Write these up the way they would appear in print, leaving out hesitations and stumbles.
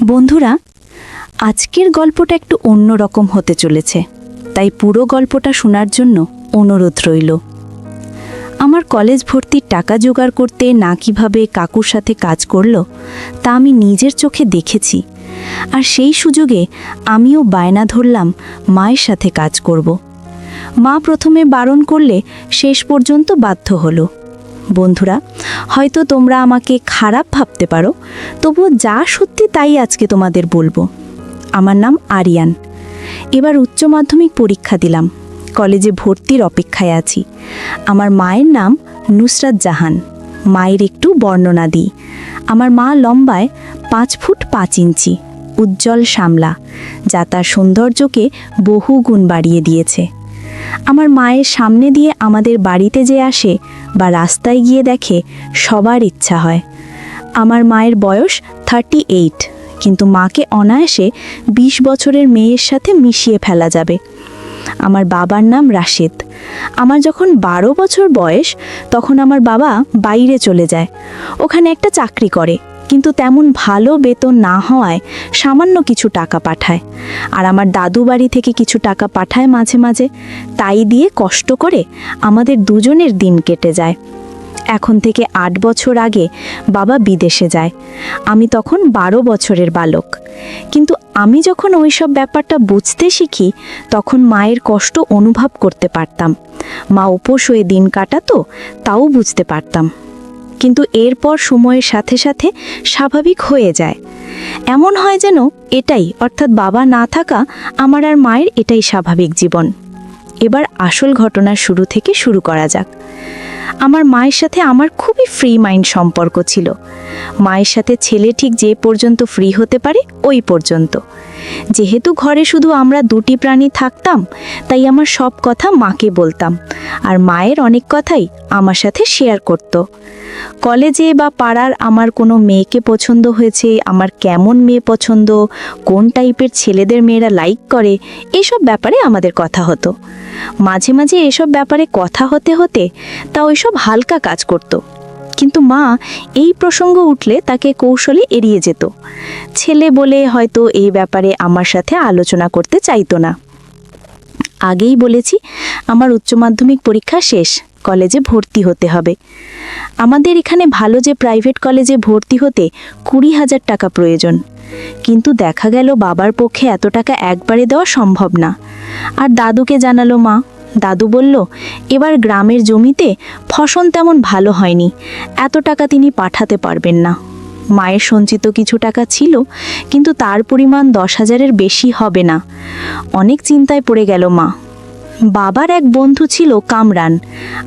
বন্ধুরা, আজকের গল্পটা একটু অন্যরকম হতে চলেছে, তাই পুরো গল্পটা শোনার জন্য অনুরোধ রইল। আমার কলেজ ভর্তির টাকা জোগাড় করতে না কিভাবে কাকুর সাথে কাজ করলো তা আমি নিজের চোখে দেখেছি। আর সেই সুযোগে আমিও বায়না ধরলাম মায়ের সাথে কাজ করব। মা প্রথমে বারণ করলে শেষ পর্যন্ত বাধ্য হলো। বন্ধুরা, হয়তো তোমরা আমাকে খারাপ ভাবতে পারো, তবুও যা সত্যি তাই আজকে তোমাদের বলবো। আমার নাম আরিয়ান। এবার উচ্চ মাধ্যমিক পরীক্ষা দিলাম, কলেজে ভর্তির অপেক্ষায় আছি। আমার মায়ের নাম নুসরাত জাহান। মায়ের একটু বর্ণনা দিই। আমার মা লম্বায় 5 ফুট 5 ইঞ্চি, উজ্জ্বল শ্যামলা, যা তার সৌন্দর্যকে বহু গুণ বাড়িয়ে দিয়েছে। আমার মায়ের সামনে দিয়ে আমাদের বাড়িতে যে আসে বা রাস্তায় গিয়ে দেখে, সবার ইচ্ছা হয়। আমার মায়ের বয়স 38, কিন্তু মাকে অনায়াসে 20 বছরের মেয়ের সাথে মিশিয়ে ফেলা যাবে। আমার বাবার নাম রাশেদ। আমার যখন 12 বছর বয়স, তখন আমার বাবা বাইরে চলে যায়। ওখানে একটা চাকরি করে, কিন্তু তেমন ভালো বেতন না হওয়ায় সামান্য কিছু টাকা পাঠায়। আর আমার দাদু বাড়ি থেকে কিছু টাকা পাঠায় মাঝে মাঝে। তাই দিয়ে কষ্ট করে আমাদের দুজনের দিন কেটে যায়। এখন থেকে 8 বছর আগে বাবা বিদেশে যায়। আমি তখন 12 বছরের বালক। কিন্তু আমি যখন ওইসব ব্যাপারটা বুঝতে শিখি, তখন মায়ের কষ্ট অনুভব করতে পারতাম। মা উপোস হয়ে দিন কাটাতো, তাও বুঝতে পারতাম। কিন্তু এরপর সময়ের সাথে সাথে স্বাভাবিক হয়ে যায়। এমন হয় যেন এটাই, অর্থাৎ বাবা না থাকা আমার আর মায়ের এটাই স্বাভাবিক জীবন। এবার আসল ঘটনার শুরু থেকে শুরু করা যাক। আমার মায়ের সাথে আমার খুবই ফ্রি মাইন্ড সম্পর্ক ছিল। মায়ের সাথে ছেলে ঠিক যে পর্যন্ত ফ্রি হতে পারে ওই পর্যন্ত। যেহেতু ঘরে শুধু আমরা দুটি প্রাণী থাকতাম, তাই আমার সব কথা মাকে বলতাম, আর মায়ের অনেক কথাই আমার সাথে শেয়ার করত। কলেজে বা পাড়ার আমার কোনো মেয়েকে পছন্দ হয়েছে, আমার কেমন মেয়ে পছন্দ, কোন টাইপের ছেলেদের মেয়েরা লাইক করে, এসব ব্যাপারে আমাদের কথা হতো। মাঝে মাঝে এসব ব্যাপারে কথা হতে হতে তা ওইসব হালকা কাজ করত, কিন্তু মা এই প্রসঙ্গ উঠলে তাকে কৌশলে এড়িয়ে যেত। ছেলে বলে হয়তো এই ব্যাপারে আমার সাথে আলোচনা করতে চাইতো না। আগেই বলেছি, আমার উচ্চ মাধ্যমিক পরীক্ষা শেষ, কলেজে ভর্তি হতে হবে। আমাদের এখানে ভালো যে প্রাইভেট কলেজে ভর্তি হতে 20,000 টাকা প্রয়োজন। কিন্তু দেখা গেল বাবার পক্ষে এত টাকা একবারে দেওয়া সম্ভব না। আর দাদুকে জানালো মা। দাদু বলল, এবার গ্রামের জমিতে ফসল তেমন ভালো হয়নি, এত টাকা তিনি পাঠাতে পারবেন না। মায়ের সঞ্চিত কিছু টাকা ছিল, কিন্তু তার পরিমাণ 10,000-এর বেশি হবে না। অনেক চিন্তায় পড়ে গেল মা। বাবার এক বন্ধু ছিল কামরান,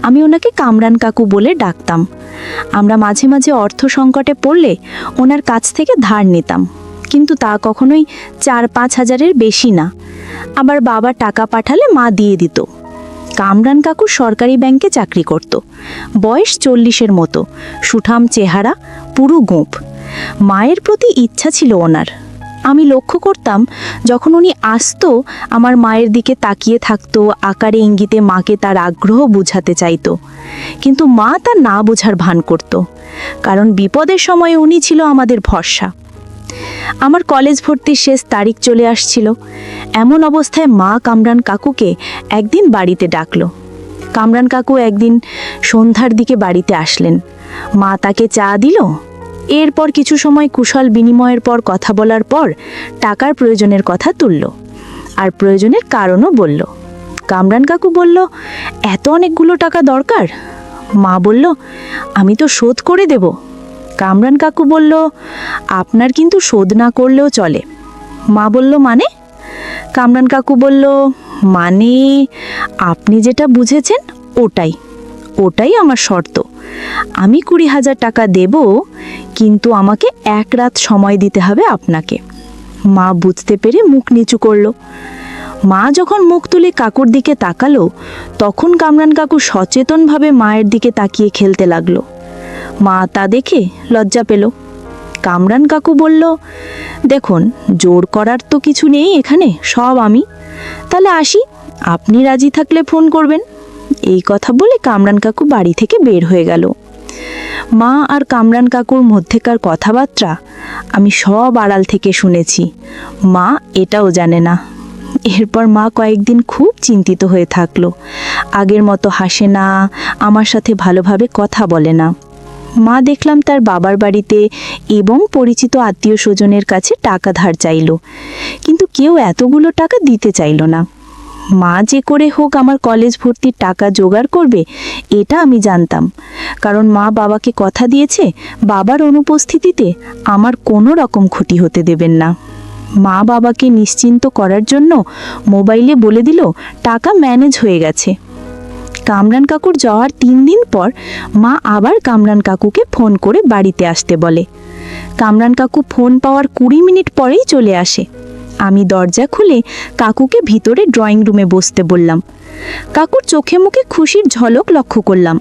আমি ওনাকে কামরান কাকু বলে ডাকতাম। আমরা মাঝে মাঝে অর্থ সংকটে পড়লে ওনার কাছ থেকে ধার নিতাম, কিন্তু তা কখনোই 4-5 হাজারের বেশি না। আবার বাবা টাকা পাঠালে মা দিয়ে দিত। কামরান কাকু সরকারি ব্যাংকে চাকরি করত। বয়স 40-এর মতো, সুঠাম চেহারা, পুরো গোঁপ। মায়ের প্রতি ইচ্ছা ছিল ওনার। আমি লক্ষ্য করতাম, যখন উনি আসতো আমার মায়ের দিকে তাকিয়ে থাকতো, আকারে ইঙ্গিতে মাকে তার আগ্রহ বুঝাতে চাইতো। কিন্তু মা তা না বোঝার ভান করত, কারণ বিপদের সময় উনি ছিল আমাদের ভরসা। আমার কলেজ ভর্তির শেষ তারিখ চলে আসছিল। এমন অবস্থায় মা কামরান কাকুকে একদিন বাড়িতে ডাকলো। কামরান কাকু একদিন সন্ধ্যার দিকে বাড়িতে আসলেন। মা তাকে চা দিল। এরপর কিছু সময় কুশল বিনিময়ের পর কথা বলার পর টাকার প্রয়োজনের কথা তুলল, আর প্রয়োজনের কারণও বলল। কামরান কাকু বলল, এত অনেকগুলো টাকা দরকার? মা বলল, আমি তো শোধ করে দেব। কামরান কাকু বলল, আপনার কিন্তু শোধ না করলেও চলে। মা বলল, মানে? কামরান কাকু বলল, মানে আপনি যেটা বুঝেছেন ওটাই আমার শর্ত। আমি 20,000 টাকা দেব, কিন্তু আমাকে 1 রাত সময় দিতে হবে আপনাকে। মা বুঝতে পেরে মুখ নিচু করল। মা যখন মুখ তুলে কাকুর দিকে তাকালো, তখন কামরান কাকু সচেতনভাবে মায়ের দিকে তাকিয়ে খেলতে লাগলো। মা তা দেখে লজ্জা পেল। কামরান কাকু বলল, দেখুন, জোর করার তো কিছু নেই এখানে, সব আমি। তাহলে আসি, আপনি রাজি থাকলে ফোন করবেন। এই কথা বলে কামরান কাকু বাড়ি থেকে বের হয়ে গেল। মা আর কামরান কাকুর মধ্যেকার কথাবার্তা আমি সব আড়াল থেকে শুনেছি। মা এটাও জানে না। এরপর মা কয়েকদিন খুব চিন্তিত হয়ে থাকলো। আগের মতো হাসে না, আমার সাথে ভালোভাবে কথা বলে না। মা দেখলাম তার বাবার বাড়িতে এবং পরিচিত আত্মীয় স্বজনের কাছে টাকা ধার চাইল, কিন্তু কেউ এতগুলো টাকা দিতে চাইল না। মা যে করে হোক আমার কলেজ ভর্তির টাকা জোগাড় করবে এটা আমি জানতাম, কারণ মা বাবাকে কথা দিয়েছে বাবার অনুপস্থিতিতে আমার কোনো রকম ক্ষতি হতে দেবেন না। মা বাবাকে নিশ্চিন্ত করার জন্য মোবাইলে বলে দিল টাকা ম্যানেজ হয়ে গেছে। কামরান কাকুর যাওয়ার 3 দিন পর মা আবার কামরান কাকুকে ফোন করে বাড়িতে আসতে বলে। কামরান কাকু ফোন পাওয়ার 20 মিনিট পরেই চলে আসে। আমি দরজা খুলে কাকুকে ভিতরে ড্রয়িং রুমে বসতে বললাম। কাকুর চোখে মুখে খুশির ঝলক লক্ষ্য করলাম।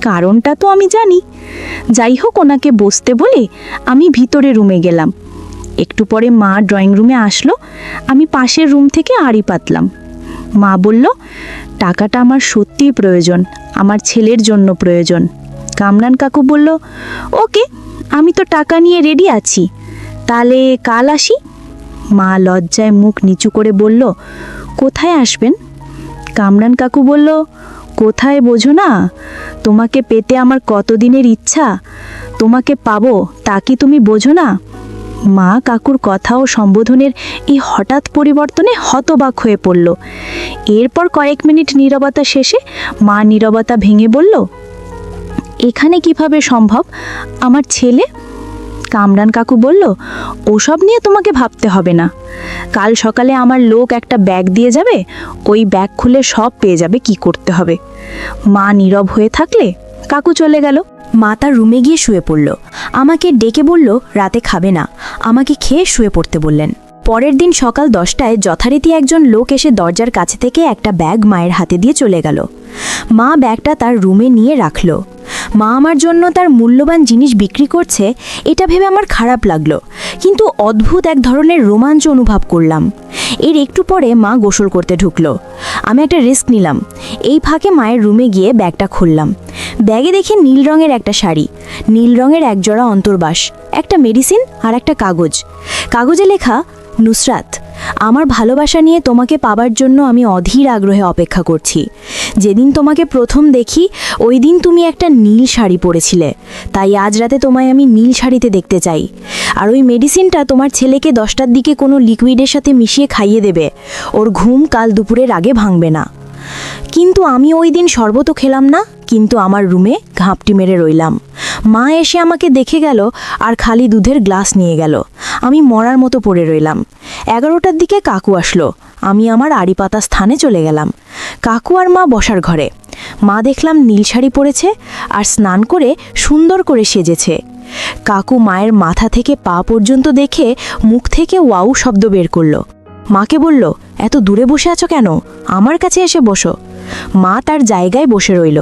কারণটা তো আমি জানি। যাই হোক, ওনাকে বসতে বলে আমি ভিতরে রুমে গেলাম। একটু পরে মা ড্রয়িং রুমে আসলো। আমি পাশের রুম থেকে আড়ি পাতলাম। মা বলল, টাকাটা আমার সত্যিই প্রয়োজন, আমার ছেলের জন্য প্রয়োজন। কামরান কাকু বলল, ওকে, আমি তো টাকা নিয়ে রেডি আছি, তাহলে কাল আসি। মা লজ্জায় মুখ নিচু করে বলল, কোথায় আসবেন? কামরান কাকু বলল, কোথায় বোঝো না? তোমাকে পেতে আমার কতদিনের ইচ্ছা, তোমাকে পাবো তা কি তুমি বোঝো না? মা কাকুর কথা ও সম্বোধনের এই হঠাৎ পরিবর্তনে হতবাক হয়ে পড়ল। এরপর কয়েক মিনিট নীরবতা শেষে মা নীরবতা ভেঙে বলল, এখানে কিভাবে সম্ভব? আমার ছেলে? কামরান কাকু বলল, ওসব নিয়ে তোমাকে ভাবতে হবে না। কাল সকালে আমার লোক একটা ব্যাগ দিয়ে যাবে, ওই ব্যাগ খুলে সব পেয়ে যাবে কি করতে হবে। মা নীরব হয়ে থাকলে কাকু চলে গেল। মা তার রুমে গিয়ে শুয়ে পড়ল। আমাকে ডেকে বলল রাতে খাবে না, আমাকে খেয়ে শুয়ে পড়তে বললেন। পরের দিন সকাল 10টায় যথারীতি একজন লোক এসে দরজার কাছে থেকে একটা ব্যাগ মায়ের হাতে দিয়ে চলে গেল। মা ব্যাগটা তার রুমে নিয়ে রাখল। মা আমার জন্য তার মূল্যবান জিনিস বিক্রি করছে এটা ভেবে আমার খারাপ লাগলো, কিন্তু অদ্ভুত এক ধরনের রোমাঞ্চ অনুভব করলাম। এর একটু পরে মা গোসল করতে ঢুকলো। আমি একটা রিস্ক নিলাম। এই ফাঁকে মায়ের রুমে গিয়ে ব্যাগটা খুললাম। ব্যাগে দেখে নীল রঙের একটা শাড়ি, নীল রঙের একজোড়া অন্তর্বাস, একটা মেডিসিন আর একটা কাগজ। কাগজে লেখা, নুসরাত, আমার ভালোবাসা নিয়ে তোমাকে পাবার জন্য আমি অধীর আগ্রহে অপেক্ষা করছি। যেদিন তোমাকে প্রথম দেখি ওই দিন তুমি একটা নীল শাড়ি পরেছিলে, তাই আজ রাতে তোমায় আমি নীল শাড়িতে দেখতে চাই। আর ওই মেডিসিনটা তোমার ছেলেকে 10টার দিকে কোনো লিকুইডের সাথে মিশিয়ে খাইয়ে দেবে, ওর ঘুম কাল দুপুরের আগে ভাঙবে না। কিন্তু আমি ওই দিন শরবতও খেলাম না, কিন্তু আমার রুমে ঘাপটি মেরে রইলাম। মা এসে আমাকে দেখে গেল আর খালি দুধের গ্লাস নিয়ে গেল। আমি মরার মতো পড়ে রইলাম। 11টার দিকে কাকু আসলো। আমি আমার আড়ি পাতা স্থানে চলে গেলাম। কাকু আর মা বসার ঘরে। মা দেখলাম নীল শাড়ি পরেছে আর স্নান করে সুন্দর করে সেজেছে। কাকু মায়ের মাথা থেকে পা পর্যন্ত দেখে মুখ থেকে ওয়াও শব্দ বের করলো। মাকে বলল, এত দূরে বসে আছো কেন? আমার কাছে এসে বসো। মা তার জায়গায় বসে রইল।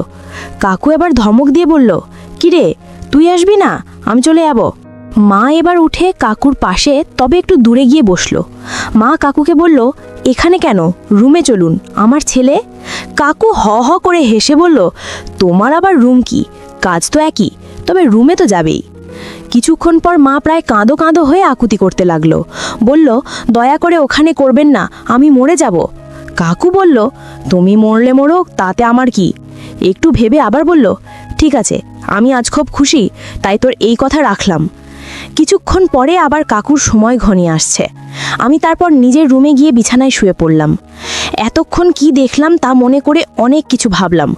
কাকু এবার ধমক দিয়ে বলল, কিরে, তুই আসবি না? আমি চলে যাব। মা এবার উঠে কাকুর পাশে তবে একটু দূরে গিয়ে বসলো। মা কাকুকে বলল, এখানে কেন? রুমে চলুন, আমার ছেলে। কাকু হ হ করে হেসে বলল, তোমার আবার রুম কি? কাজ তো একই, তবে রুমে তো যাবেই। কিছুক্ষণ পর মা প্রায় কাঁদো কাঁদো হয়ে আকুতি করতে লাগলো। বলল, দয়া করে ওখানে করবেন না, আমি মরে যাব। কাকু বলল, তুমি মরলে মরো, তাতে আমার কি? একটু ভেবে আবার বলল, ঠিক আছে, আমি আজ খুব খুশি, তাই তোর এই কথা রাখলাম। কিছুক্ষণ পরে আবার কাকুর সময় ঘনিয়ে আসছে। আমি তারপর নিজের রুমে গিয়ে বিছানায় শুয়ে পড়লাম। এতক্ষণ কি দেখলাম তা মনে করে অনেক কিছু ভাবলাম।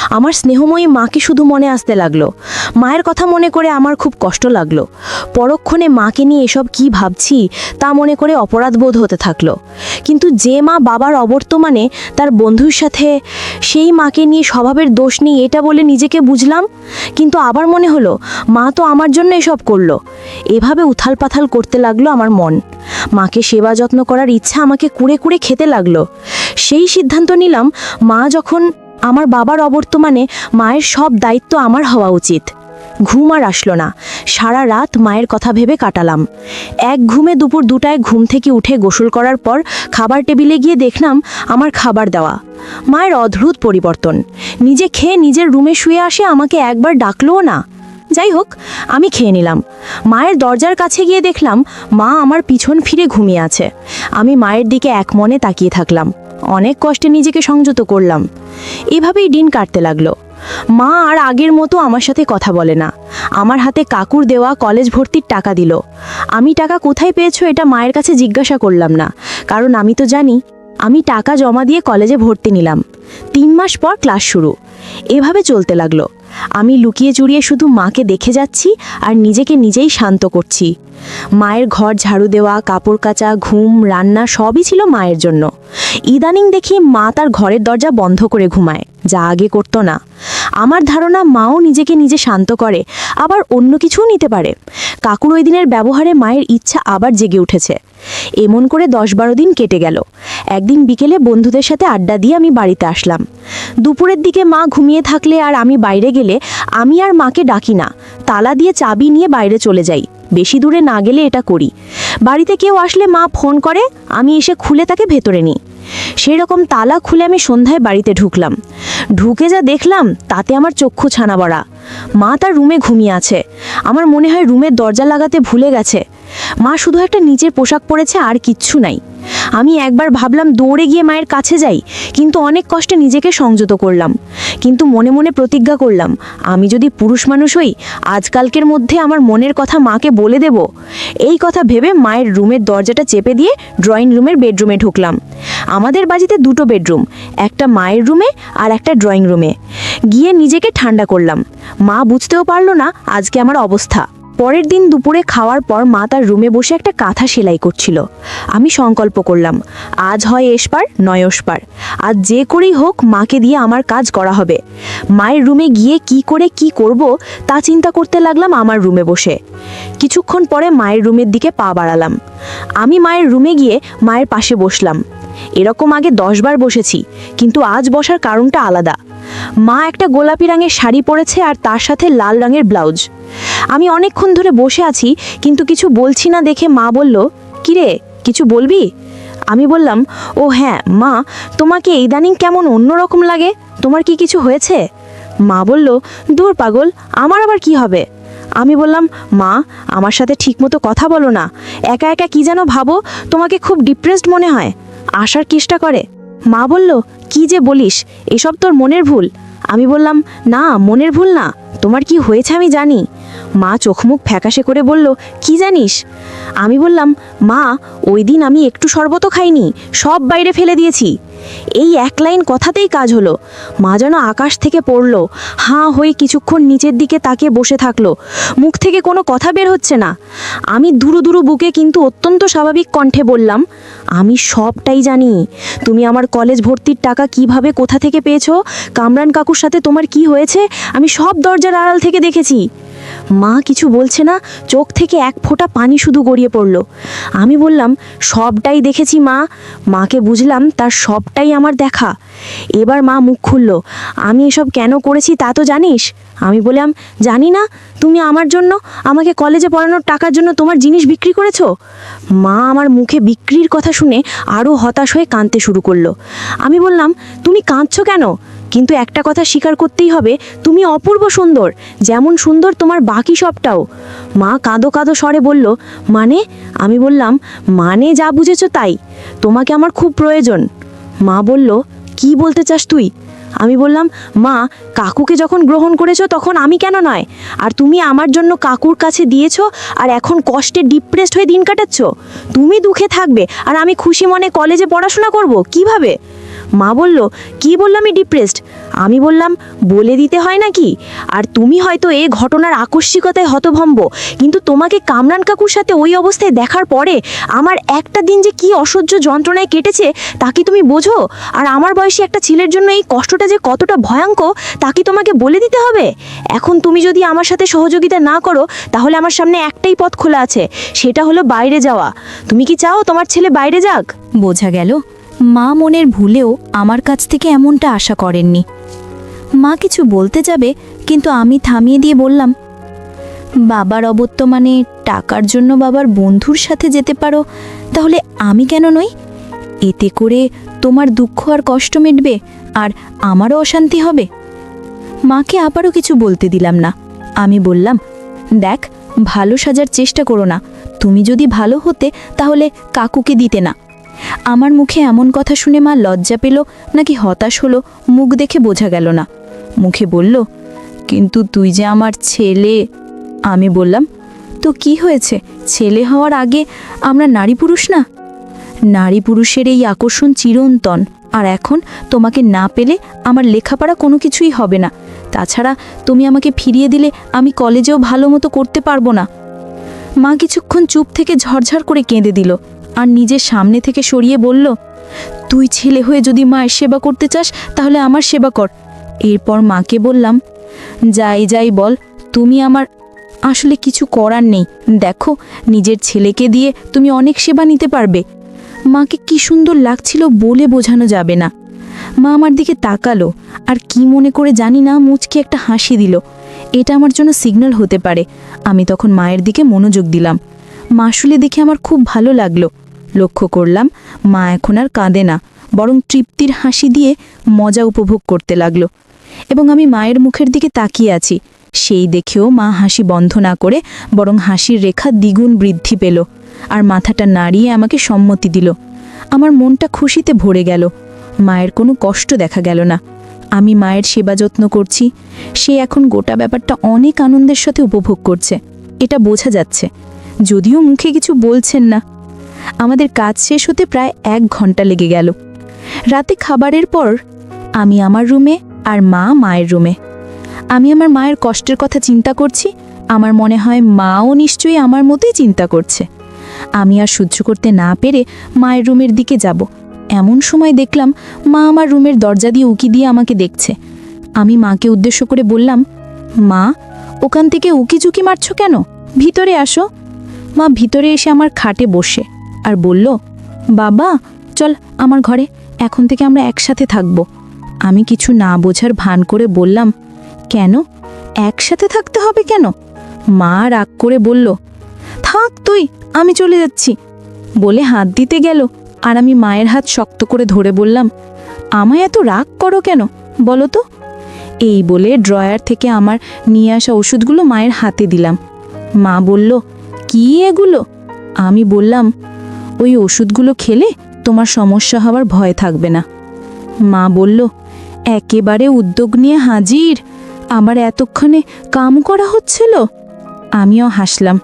আমার স্নেহময়ী মাকে শুধু মনে আসতে লাগলো। মায়ের কথা মনে করে আমার খুব কষ্ট লাগলো। পরক্ষণে মাকে নিয়ে এসব কি ভাবছি তা মনে করে অপরাধ বোধ হতে থাকলো। কিন্তু যে মা বাবার অবর্তমানে তার বন্ধুর সাথে, সেই মাকে নিয়ে স্বভাবের দোষ নেই এটা বলে নিজেকে বুঝলাম। কিন্তু আবার মনে হলো মা তো আমার জন্য এসব করলো। এভাবে উথাল পাথাল করতে লাগলো আমার মন। মাকে সেবা যত্ন করার ইচ্ছা আমাকে কুড়ে কুড়ে খেতে লাগলো। সেই সিদ্ধান্ত নিলাম, মা যখন আমার বাবার অবর্তমানে, মায়ের সব দায়িত্ব আমার হওয়া উচিত। ঘুম আর আসলো না। সারা রাত মায়ের কথা ভেবে কাটালাম। এক ঘুমে দুপুর 2টায় ঘুম থেকে উঠে গোসল করার পর খাবার টেবিলে গিয়ে দেখলাম আমার খাবার দেওয়া। মায়ের অদ্ভুত পরিবর্তন। নিজে খেয়ে নিজের রুমে শুয়ে আসে, আমাকে একবার ডাকলোও না। যাই হোক, আমি খেয়ে নিলাম। মায়ের দরজার কাছে গিয়ে দেখলাম মা আমার পিছন ফিরে ঘুমিয়ে আছে। আমি মায়ের দিকে এক মনে তাকিয়ে থাকলাম। অনেক কষ্টে নিজেকে সংযত করলাম। এভাবেই দিন কাটতে লাগলো। মা আর আগের মতো আমার সাথে কথা বলে না। আমার হাতে কাকুর দেওয়া কলেজ ভর্তির টাকা দিল। আমি টাকা কোথায় পেয়েছো এটা মায়ের কাছে জিজ্ঞাসা করলাম না, কারণ আমি তো জানি আমি টাকা জমা দিয়ে কলেজে ভর্তি নিলাম। 3 মাস পর ক্লাস শুরু। এভাবে চলতে লাগলো। আমি লুকিয়ে চুরিয়ে শুধু মাকে দেখে যাচ্ছি আর নিজেকে নিজেই শান্ত করছি। মায়ের ঘর ঝাড়ু দেওয়া, কাপড় কাচা, ঘুম, রান্না সবই ছিল মায়ের জন্য। ইদানিং দেখি মা তার ঘরের দরজা বন্ধ করে ঘুমায়, যা আগে করতো না। আমার ধারণা মাও নিজেকে নিজে শান্ত করে, আবার অন্য কিছুও নিতে পারে। কাকুর ওই দিনের ব্যবহারে মায়ের ইচ্ছা আবার জেগে উঠেছে। এমন করে 10-12 দিন কেটে গেল। একদিন বিকেলে বন্ধুদের সাথে আড্ডা দিয়ে আমি বাড়িতে আসলাম। দুপুরের দিকে মা ঘুমিয়ে থাকলে আর আমি বাইরে গেলে আমি আর মাকে ডাকি না, তালা দিয়ে চাবি নিয়ে বাইরে চলে যাই। বেশি দূরে না গেলে এটা করি। বাড়িতে কেউ আসলে মা ফোন করে, আমি এসে খুলে তাকে ভেতরে নিই। সেই রকম তালা খুলে আমি সন্ধ্যায় বাড়িতে ঢুকলাম। ঢুকে যা দেখলাম তাতে আমার চক্ষু ছানা বড়া। মা তার রুমে ঘুমিয়ে আছে। আমার মনে হয় রুমের দরজা লাগাতে ভুলে গেছে। মা শুধু একটা নিচের পোশাক পরেছে, আর কিচ্ছু নাই। আমি একবার ভাবলাম দৌড়ে গিয়ে মায়ের কাছে যাই, কিন্তু অনেক কষ্টে নিজেকে সংযত করলাম। কিন্তু মনে মনে প্রতিজ্ঞা করলাম, আমি যদি পুরুষ মানুষ হই, আজকালকের মধ্যে আমার মনের কথা মাকে বলে দেব। এই কথা ভেবে মায়ের রুমের দরজাটা চেপে দিয়ে ড্রয়িং রুমের বেডরুমে ঢুকলাম। আমাদের বাড়িতে 2টো বেডরুম, একটা মায়ের রুমে আর একটা ড্রয়িং রুমে। গিয়ে নিজেকে ঠান্ডা করলাম। মা বুঝতেও পারল না আজকে আমার অবস্থা। পরের দিন দুপুরে খাওয়ার পর মা তার রুমে বসে একটা কাঁথা সেলাই করছিল। আমি সংকল্প করলাম, আজ হয় এসপার নয় ওসপার। আজ যে করেই হোক মাকে দিয়ে আমার কাজ করা হবে। মায়ের রুমে গিয়ে কি করে কি করব তা চিন্তা করতে লাগলাম আমার রুমে বসে। কিছুক্ষণ পরে মায়ের রুমের দিকে পা বাড়ালাম। আমি মায়ের রুমে গিয়ে মায়ের পাশে বসলাম। এরকম আগে 10 বার বসেছি, কিন্তু আজ বসার কারণটা আলাদা। মা একটা গোলাপি রঙের শাড়ি পরেছে আর তার সাথে লাল রঙের ব্লাউজ। আমি অনেকক্ষণ ধরে বসে আছি, কিন্তু কিছু বলছি না দেখে মা বলল, কিরে কিছু বলবি? আমি বললাম, ও হ্যাঁ মা, তোমাকে ইদানিং কেমন অন্যরকম লাগে, তোমার কি কিছু হয়েছে? মা বলল, দূর পাগল, আমার আবার কি হবে? আমি বললাম, মা আমার সাথে ঠিকমতো কথা বলো না, একা একা কি যেন ভাবো, তোমাকে খুব ডিপ্রেসড মনে হয়, আসার চেষ্টা করে। মা বলল, কি যে বলিস, এসব তোর মনের ভুল। আমি বললাম, না মনের ভুল না, তোমার কি হয়েছে আমি জানি। মা চোখ মুখ ফ্যাকাশে করে বলল, কি জানিস? আমি বললাম, মা ওই দিন আমি একটু শরবতও খাইনি, সব বাইরে ফেলে দিয়েছি। এই এক লাইন কথাতেই কাজ হলো। মা যেন আকাশ থেকে পড়লো, হাঁ হয়ে কিছুক্ষণ নিচের দিকে তাকিয়ে বসে থাকলো। মুখ থেকে কোনো কথা বের হচ্ছে না। আমি দুরু দুরু বুকে কিন্তু অত্যন্ত স্বাভাবিক কণ্ঠে বললাম, আমি সবটাই জানি। তুমি আমার কলেজ ভর্তির টাকা কিভাবে কোথা থেকে পেয়েছো, কামরান কাকুর সাথে তোমার কি হয়েছে, আমি সব দরজার আড়াল থেকে দেখেছি। মা কিছু বলছে না, চোখ থেকে এক ফোঁটা পানি শুধু গড়িয়ে পড়ল। আমি বললাম, সবটাই দেখেছি মা। মাকে বুঝলাম তার সবটাই আমার দেখা। এবার মা মুখ খুলল, আমি এসব কেন করেছি তা তো জানিস? আমি বললাম, জানি না। তুমি আমার জন্য, আমাকে কলেজে পড়ানোর টাকার জন্য তোমার জিনিস বিক্রি করেছো? মা আমার মুখে বিক্রির কথা শুনে আরও হতাশ হয়ে কাঁদতে শুরু করলো। আমি বললাম, তুমি কাঁদছো কেন? কিন্তু একটা কথা স্বীকার করতেই হবে, তুমি অপূর্ব সুন্দর, যেমন সুন্দর তোমার বাকি সবটাও। মা কাঁদো কাঁদো স্বরে বলল, মানে? আমি বললাম, মানে যা বুঝেছো তাই, তোমাকে আমার খুব প্রয়োজন। মা বলল, কি বলতে চাস তুই? আমি বললাম, মা কাকুকে যখন গ্রহণ করেছো তখন আমি কেন নয়? আর তুমি আমার জন্য কাকুর কাছে দিয়েছো, আর এখন কষ্টে ডিপ্রেসড হয়ে দিন কাটাচ্ছ। তুমি দুঃখে থাকবে আর আমি খুশি মনে কলেজে পড়াশোনা করব কিভাবে? মা বলল, কি বললাম আমি ডিপ্রেসড? আমি বললাম, বলে দিতে হয় নাকি? আর তুমি হয়তো এই ঘটনার আকস্মিকতায় হতভম্ব, কিন্তু তোমাকে কামরান কাকুর সাথে ওই অবস্থায় দেখার পরে আমার একটা দিন যে কি অসহ্য যন্ত্রণায় কেটেছে তা কি তুমি বোঝো? আর আমার বয়সী একটা ছেলের জন্য এই কষ্টটা যে কতটা ভয়ঙ্কর তা কি তোমাকে বলে দিতে হবে? এখন তুমি যদি আমার সাথে সহযোগিতা না করো, তাহলে আমার সামনে একটাই পথ খোলা আছে, সেটা হলো বাইরে যাওয়া। তুমি কি চাও তোমার ছেলে বাইরে যাক? বোঝা গেল মা মনের ভুলেও আমার কাছ থেকে এমনটা আশা করেননি। মা কিছু বলতে যাবে, কিন্তু আমি থামিয়ে দিয়ে বললাম, বাবার অবর্তমানে টাকার জন্য বাবার বন্ধুর সাথে যেতে পারো, তাহলে আমি কেন নই? এতে করে তোমার দুঃখ আর কষ্ট মিটবে, আর আমারও অশান্তি হবে। মাকে আবারও কিছু বলতে দিলাম না। আমি বললাম, দেখ, ভালো সাজার চেষ্টা করো না। তুমি যদি ভালো হতে তাহলে কাকুকে দিতে না। আমার মুখে এমন কথা শুনে মা লজ্জা পেল নাকি হতাশ হলো মুখ দেখে বোঝা গেল না। মুখে বলল, কিন্তু তুই যে আমার ছেলে। আমি বললাম, তো কি হয়েছে? ছেলে হওয়ার আগে আমরা নারী পুরুষ না? নারী পুরুষের এই আকর্ষণ চিরন্তন, আর এখন তোমাকে না পেলে আমার লেখাপড়া কোনো কিছুই হবে না। তাছাড়া তুমি আমাকে ফিরিয়ে দিলে আমি কলেজেও ভালো মতো করতে পারবো না। মা কিছুক্ষণ চুপ থেকে ঝরঝর করে কেঁদে দিল আর নিজের সামনে থেকে সরিয়ে বলল, তুই ছেলে হয়ে যদি মায়ের সেবা করতে চাস তাহলে আমার সেবা কর। এরপর মাকে বললাম, যাই যাই বল, তুমি আমার আসলে কিছু করার নেই। দেখো, নিজের ছেলেকে দিয়ে তুমি অনেক সেবা নিতে পারবে। মাকে কি সুন্দর লাগছিল বলে বোঝানো যাবে না। মা আমার দিকে তাকালো আর কি মনে করে জানি না মুচকে একটা হাসি দিল। এটা আমার জন্য সিগন্যাল হতে পারে। আমি তখন মায়ের দিকে মনোযোগ দিলাম। মাসুলে দেখে আমার খুব ভালো লাগলো। লক্ষ্য করলাম মা এখন আর কাঁদে না, বরং তৃপ্তির হাসি দিয়ে মজা উপভোগ করতে লাগলো। এবং আমি মায়ের মুখের দিকে তাকিয়ে আছি। সেই দেখেও মা হাসি বন্ধ না করে বরং হাসির রেখা দ্বিগুণ বৃদ্ধি পেল আর মাথাটা নাড়িয়ে আমাকে সম্মতি দিল। আমার মনটা খুশিতে ভরে গেল। মায়ের কোনো কষ্ট দেখা গেল না। আমি মায়ের সেবা যত্ন করছি, সে এখন গোটা ব্যাপারটা অনেক আনন্দের সাথে উপভোগ করছে, এটা বোঝা যাচ্ছে, যদিও মুখে কিছু বলছেন না। আমাদের কাজ শেষ হতে প্রায় 1 ঘন্টা লেগে গেল। রাতে খাবারের পর আমি আমার রুমে আর মা মায়ের রুমে। আমি আমার মায়ের কষ্টের কথা চিন্তা করছি। আমার মনে হয় মাও নিশ্চয়ই আমার মতোই চিন্তা করছে। আমি আর সহ্য করতে না পেরে মায়ের রুমের দিকে যাব। এমন সময় দেখলাম মা আমার রুমের দরজা দিয়ে উকি দিয়ে আমাকে দেখছে। আমি মাকে উদ্দেশ্য করে বললাম, মা, ওখান থেকে উকি ঝুঁকি মারছ কেন? ভিতরে আসো। মা ভিতরে এসে আমার খাটে বসে আর বলল, বাবা চল আমার ঘরে, এখন থেকে আমরা একসাথে থাকব। আমি কিছু না বোঝার ভান করে বললাম, কেন? একসাথে থাকতে হবে কেন? মা রাগ করে বলল, থাক তুই, আমি চলে যাচ্ছি বলে হাত দিতে গেল। আর আমি মায়ের হাত শক্ত করে ধরে বললাম, আমায় এত রাগ করো কেন বলো তো? এই বলে ড্রয়ার থেকে আমার নিয়ে আসা ওষুধগুলো মায়ের হাতে দিলাম। মা বলল, কি এগুলো? আমি বললাম, ওই ওষুধগুলো খেলে তোমার সমস্যা হওয়ার ভয় থাকবে না। মা বলল, একেবারে উদ্যোগ নিয়ে হাজির, আমার এতক্ষণে কাম করা হচ্ছিল। আমিও হাসলাম।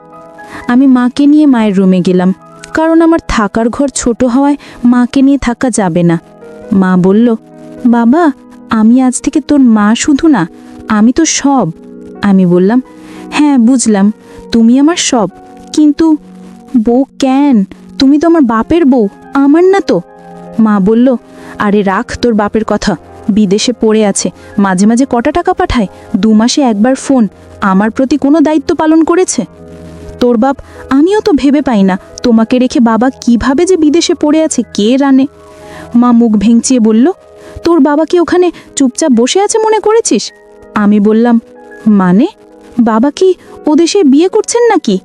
আমি মাকে নিয়ে মায়ের রুমে গেলাম, কারণ আমার থাকার ঘর ছোট হওয়ায় মাকে নিয়ে থাকা যাবে না। মা বলল, বাবা, আমি আজ থেকে তোর মা শুধু না, আমি তো সব। আমি বললাম, হ্যাঁ বুঝলাম, তুমি আমার সব, কিন্তু বউ কেন? তুমি তো আমার বাপের বউ, আমার না তো। মা বলল, আরে রাখ তোর বাপের কথা, বিদেশে পড়ে আছে, মাঝে মাঝে কটা টাকা পাঠায়, 2 মাসে একবার ফোন। আমার প্রতি কোনো দায়িত্ব পালন করেছে? তোর বাপ, আমিও তো ভেবে পাই না তোমাকে রেখে বাবা কিভাবে যে বিদেশে পড়ে আছে কে জানে। মা মুখ ভেঙচিয়ে বলল, তোর বাবা কি ওখানে চুপচাপ বসে আছে মনে করেছিস? আমি বললাম, মানে বাবা কি ও দেশে বিয়ে করছেন নাকি?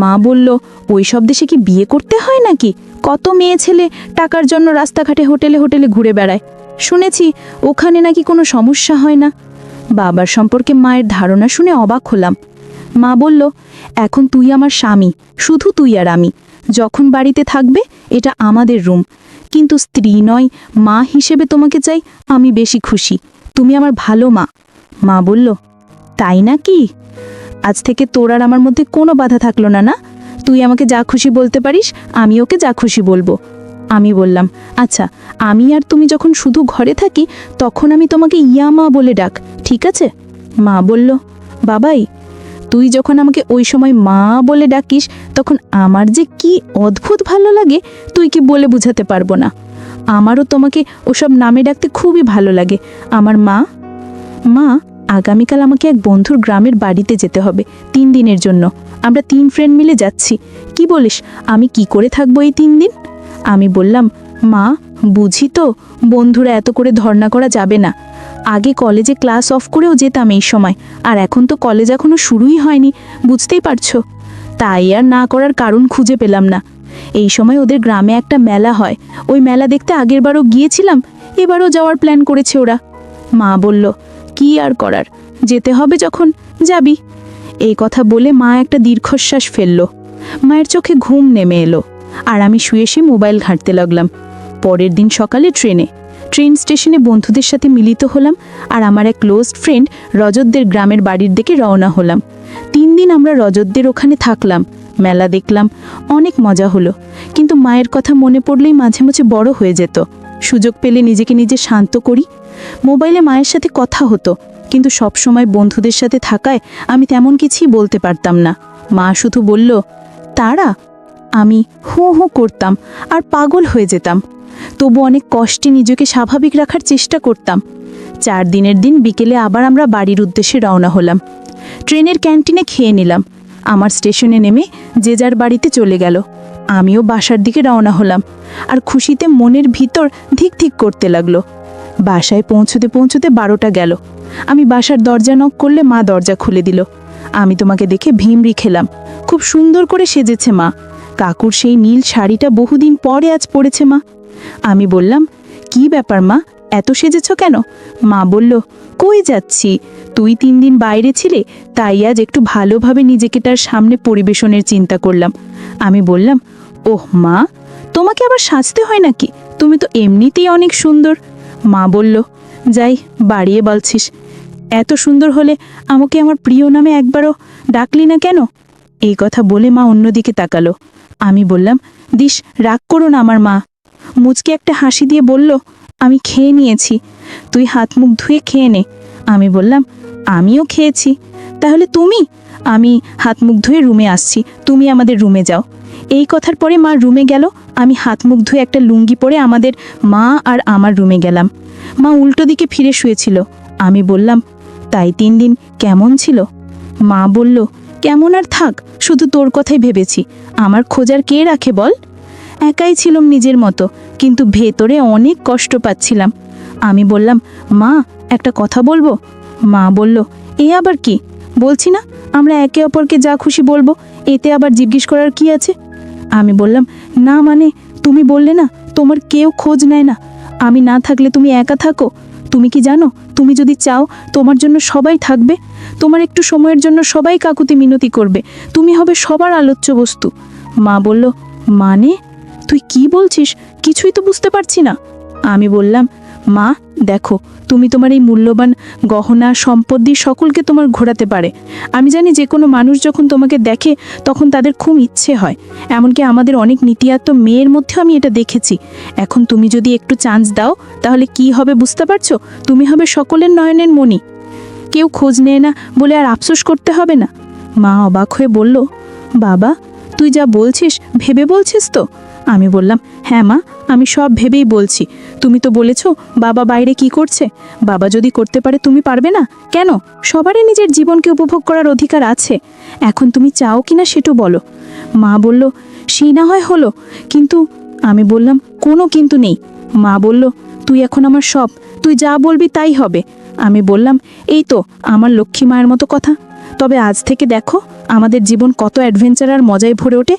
মা বলল, ওই সব দেশে কি বিয়ে করতে হয় নাকি? কত মেয়ে ছেলে টাকার জন্য রাস্তাঘাটে হোটেলে হোটেলে ঘুরে বেড়ায়, শুনেছি ওখানে নাকি কোনো সমস্যা হয় না। বাবার সম্পর্কে মায়ের ধারণা শুনে অবাক হলাম। মা বলল, এখন তুই আমার স্বামী, শুধু তুই আর আমি। যখন বাড়িতে থাকবে এটা আমাদের রুম, কিন্তু স্ত্রী নয়, মা হিসেবে তোমাকে চাই, আমি বেশি খুশি। তুমি আমার ভালো মা। মা বলল, তাই নাকি? আজ থেকে তোর আর আমার মধ্যে কোনো বাধা থাকলো না, না? তুই আমাকে যা খুশি বলতে পারিস, আমি ওকে যা খুশি বলবো। আমি বললাম, আচ্ছা, আমি আর তুমি যখন শুধু ঘরে থাকি তখন আমি তোমাকে ইয়া মা বলে ডাক, ঠিক আছে? মা বলল, বাবাই, তুই যখন আমাকে ওই সময় মা বলে ডাকিস তখন আমার যে কি অদ্ভুত ভালো লাগে তুই কি বলে বুঝাতে পারবো না। আমারও তোমাকে ওসব নামে ডাকতে খুবই ভালো লাগে, আমার মা। মা, আগামীকাল আমাকে এক বন্ধুর গ্রামের বাড়িতে যেতে হবে 3 দিনের জন্য। আমরা 3 ফ্রেন্ড মিলে যাচ্ছি। কি বলিস, আমি কি করে থাকবো এই 3 দিন? আমি বললাম, মা বুঝি তো, বন্ধুরা এত করে ধর্ণা করা যাবে না। আগে কলেজে ক্লাস অফ করেও যেতাম এই সময়, আর এখন তো কলেজ এখনো শুরুই হয়নি, বুঝতেই পারছো। তাই আর না করার কারণ খুঁজে পেলাম না। এই সময় ওদের গ্রামে একটা মেলা হয়, ওই মেলা দেখতে আগেরবারও গিয়েছিলাম, এবারও যাওয়ার প্ল্যান করেছে ওরা। মা বলল, কি আর করার, যেতে হবে যখন যাবি। এই কথা বলে মা একটা দীর্ঘশ্বাস ফেলল। মায়ের চোখে ঘুম নেমে এলো, আর আমি শুয়ে শুয়ে মোবাইল ঘাঁটতে লাগলাম। পরের দিন সকালে ট্রেন স্টেশনে বন্ধুদের সাথে মিলিত হলাম, আর আমার এক ক্লোজ ফ্রেন্ড রজতদের গ্রামের বাড়ির দিকে রওনা হলাম। 3 দিন আমরা রজতদের ওখানে থাকলাম, মেলা দেখলাম, অনেক মজা হলো। কিন্তু মায়ের কথা মনে পড়লেই মাঝে মাঝে বড় হয়ে যেত। সুযোগ পেলে নিজেকে নিজে শান্ত করি। মোবাইলে মায়ের সাথে কথা হতো, কিন্তু সব সময় বন্ধুদের সাথে থাকায় আমি তেমন কিছুই বলতে পারতাম না। মা শুধু বলল, তারা। আমি হু হু করতাম আর পাগল হয়ে যেতাম। তবু অনেক কষ্টে নিজেকে স্বাভাবিক রাখার চেষ্টা করতাম। 4 দিনের দিন বিকেলে আবার আমরা বাড়ির উদ্দেশ্যে রওনা হলাম। ট্রেনের ক্যান্টিনে খেয়ে নিলাম। আমার স্টেশনে নেমে যে যার বাড়িতে চলে গেল। আমিও বাসার দিকে রওনা হলাম, আর খুশিতে মনের ভিতর ধিক ধিক করতে লাগলো। বাসায় পৌঁছতে পৌঁছতে 12টা গেল। আমি বাসার দরজা নক করলে মা দরজা খুলে দিল। আমি তোমাকে দেখে ভিমরি খেলাম। খুব সুন্দর করে সেজেছে মা। কাকুর সেই নীল শাড়িটা বহুদিন পরে আজ পরেছে মা। আমি বললাম, কি ব্যাপার মা, এত সেজেছ কেন? মা বলল, কই যাচ্ছি, তুই 3 দিন বাইরে ছিলে, তাই আজ একটু ভালোভাবে নিজেকে তার সামনে পরিবেশনের চিন্তা করলাম। আমি বললাম, ওহ মা, তোমাকে আবার সাজতে হয় নাকি? তুমি তো এমনিতেই অনেক সুন্দর। মা বলল, যাই বাড়িয়ে বলছিস। এত সুন্দর হলে আমাকে আমার প্রিয় নামে একবারও ডাকলি না কেন? এই কথা বলে মা অন্যদিকে তাকালো। আমি বললাম, দিস, রাগ করো না আমার মা। মুচকে একটা হাসি দিয়ে বলল, আমি খেয়ে নিয়েছি, তুই হাত মুখ ধুয়ে খেয়ে নে। আমি বললাম, আমিও খেয়েছি। তাহলে তুমি? আমি হাত মুখ ধুয়ে রুমে আসছি, তুমি আমাদের রুমে যাও। এই কথার পরে মা রুমে গেল। আমি হাত মুখ ধুয়ে একটা লুঙ্গি পরে আমাদের মা আর আমার রুমে গেলাম। মা উল্টো দিকে ফিরে শুয়েছিল। আমি বললাম, তাই 3 দিন কেমন ছিল? মা বলল, কেমন আর থাক, শুধু তোর কথাই ভেবেছি। আমার খোঁজার কে রাখে বল? একাই ছিলাম নিজের মতো, কিন্তু ভেতরে অনেক কষ্ট পাচ্ছিলাম। আমি বললাম, মা একটা কথা বলবো? মা বলল, এ আবার কি? বলছি না আমরা একে অপরকে যা খুশি বলবো, এতে আবার জিজ্ঞেস করার কি আছে? আমি বললাম, না মানে তুমি বললে না তোমার কেউ খোঁজ নেয় না, আমি না থাকলে তুমি একা থাকো। তুমি কি জানো, তুমি যদি চাও তোমার জন্য সবাই থাকবে, তোমার একটু সময়ের জন্য সবাই কাকুতি মিনতি করবে, তুমি হবে সবার আলোচ্য বস্তু। মা বলল, মানে তুই কি বলছিস? কিছুই তো বুঝতে পারছি না। আমি বললাম, মা দেখো, তুমি তোমার এই মূল্যবান গহনা সম্পদ দিয়ে সকলকে তোমার ঘোরাতে পারে। আমি জানি যে কোনো মানুষ যখন তোমাকে দেখে তখন তাদের খুব ইচ্ছে হয়, এমনকি আমাদের অনেক নীতিয়াত্ম মেয়ের মধ্যেও আমি এটা দেখেছি। এখন তুমি যদি একটু চান্স দাও তাহলে কি হবে বুঝতে পারছো? তুমি হবে সকলের নয়নের মণি। কেউ খোঁজ নেয় না বলে আর আফসোস করতে হবে না। মা অবাক হয়ে বলল, বাবা তুই যা বলছিস ভেবে বলছিস তো? আমি বললাম, হ্যাঁ মা, আমি সব ভেবেই বলছি। তুমি তো বলেছো বাবা বাইরে কি করছে, বাবা যদি করতে পারে তুমি পারবে না কেন? সবারই নিজের জীবনকে উপভোগ করার অধিকার আছে। এখন তুমি চাও কিনা সেটা বলো। মা বলল, সেই না হয় হলো, কিন্তু। আমি বললাম, কোনো কিন্তু নেই। মা বলল, তুই এখন আমার সব, তুই যা বলবি তাই হবে। আমি বললাম, এই তো আমার লক্ষ্মী মায়ের মতো কথা। তবে আজ থেকে দেখো আমাদের জীবন কত অ্যাডভেঞ্চার আর মজায় ভরে ওঠে।